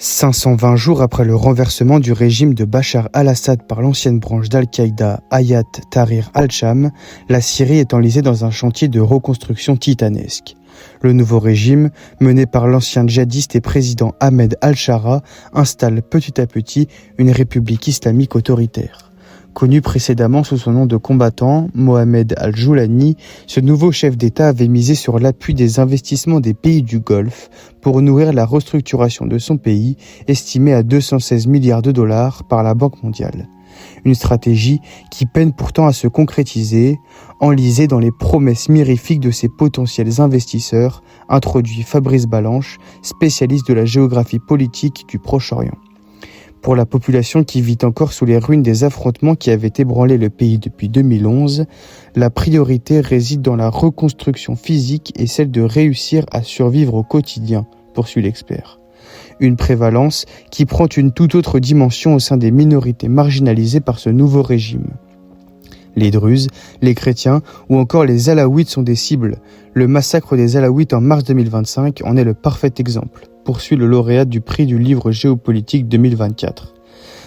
520 jours après le renversement du régime de Bachar al-Assad par l'ancienne branche d'Al-Qaïda Hayat Tahrir al-Sham, la Syrie est enlisée dans un chantier de reconstruction titanesque. Le nouveau régime, mené par l'ancien djihadiste et président Ahmed al-Shara, installe petit à petit une république islamique autoritaire. Connu précédemment sous son nom de combattant, Mohamed al-Joulani, ce nouveau chef d'État avait misé sur l'appui des investissements des pays du Golfe pour nourrir la restructuration de son pays, estimée à 216 milliards de dollars par la Banque mondiale. Une stratégie qui peine pourtant à se concrétiser, enlisée dans les promesses mirifiques de ses potentiels investisseurs, introduit Fabrice Balanche, spécialiste de la géographie politique du Proche-Orient. Pour la population qui vit encore sous les ruines des affrontements qui avaient ébranlé le pays depuis 2011, la priorité réside dans la reconstruction physique et celle de réussir à survivre au quotidien, poursuit l'expert. Une prévalence qui prend une toute autre dimension au sein des minorités marginalisées par ce nouveau régime. Les Druzes, les chrétiens ou encore les Alaouites sont des cibles. Le massacre des Alaouites en mars 2025 en est le parfait exemple, poursuit le lauréat du prix du livre géopolitique 2024.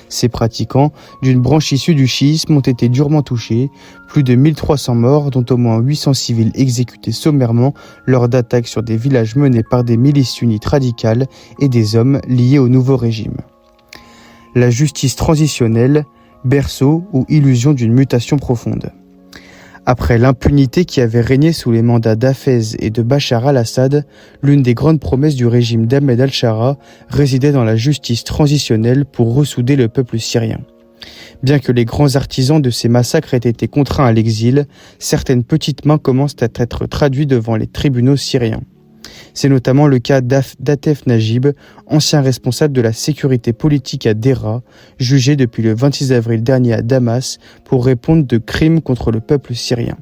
Ces pratiquants, d'une branche issue du chiisme, ont été durement touchés, plus de 1300 morts, dont au moins 800 civils exécutés sommairement lors d'attaques sur des villages menés par des milices sunnites radicales et des hommes liés au nouveau régime. La justice transitionnelle, berceau ou illusion d'une mutation profonde. Après l'impunité qui avait régné sous les mandats d'Hafez et de Bachar al-Assad, l'une des grandes promesses du régime d'Ahmed al-Shara résidait dans la justice transitionnelle pour ressouder le peuple syrien. Bien que les grands artisans de ces massacres aient été contraints à l'exil, certaines petites mains commencent à être traduites devant les tribunaux syriens. C'est notamment le cas d'Atef Najib, ancien responsable de la sécurité politique à Dera, jugé depuis le 26 avril dernier à Damas pour répondre de crimes contre le peuple syrien.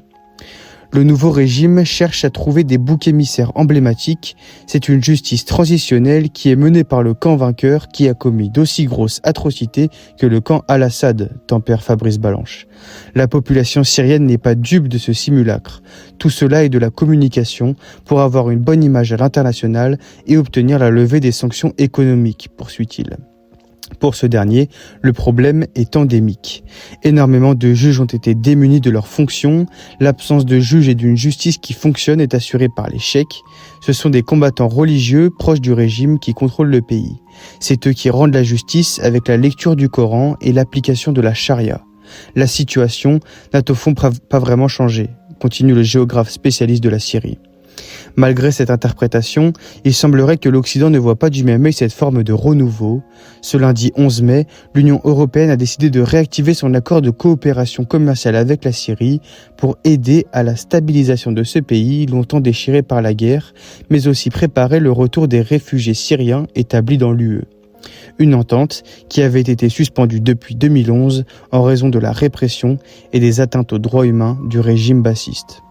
Le nouveau régime cherche à trouver des boucs émissaires emblématiques. C'est une justice transitionnelle qui est menée par le camp vainqueur qui a commis d'aussi grosses atrocités que le camp al-Assad, tempère Fabrice Balanche. La population syrienne n'est pas dupe de ce simulacre. Tout cela est de la communication pour avoir une bonne image à l'international et obtenir la levée des sanctions économiques, poursuit-il. Pour ce dernier, le problème est endémique. Énormément de juges ont été démunis de leurs fonctions. L'absence de juges et d'une justice qui fonctionne est assurée par les cheikhs. Ce sont des combattants religieux proches du régime qui contrôlent le pays. C'est eux qui rendent la justice avec la lecture du Coran et l'application de la charia. La situation n'a au fond pas vraiment changé, continue le géographe spécialiste de la Syrie. Malgré cette interprétation, il semblerait que l'Occident ne voit pas du même œil cette forme de renouveau. Ce lundi 11 mai, l'Union européenne a décidé de réactiver son accord de coopération commerciale avec la Syrie pour aider à la stabilisation de ce pays longtemps déchiré par la guerre, mais aussi préparer le retour des réfugiés syriens établis dans l'UE. Une entente qui avait été suspendue depuis 2011 en raison de la répression et des atteintes aux droits humains du régime bassiste.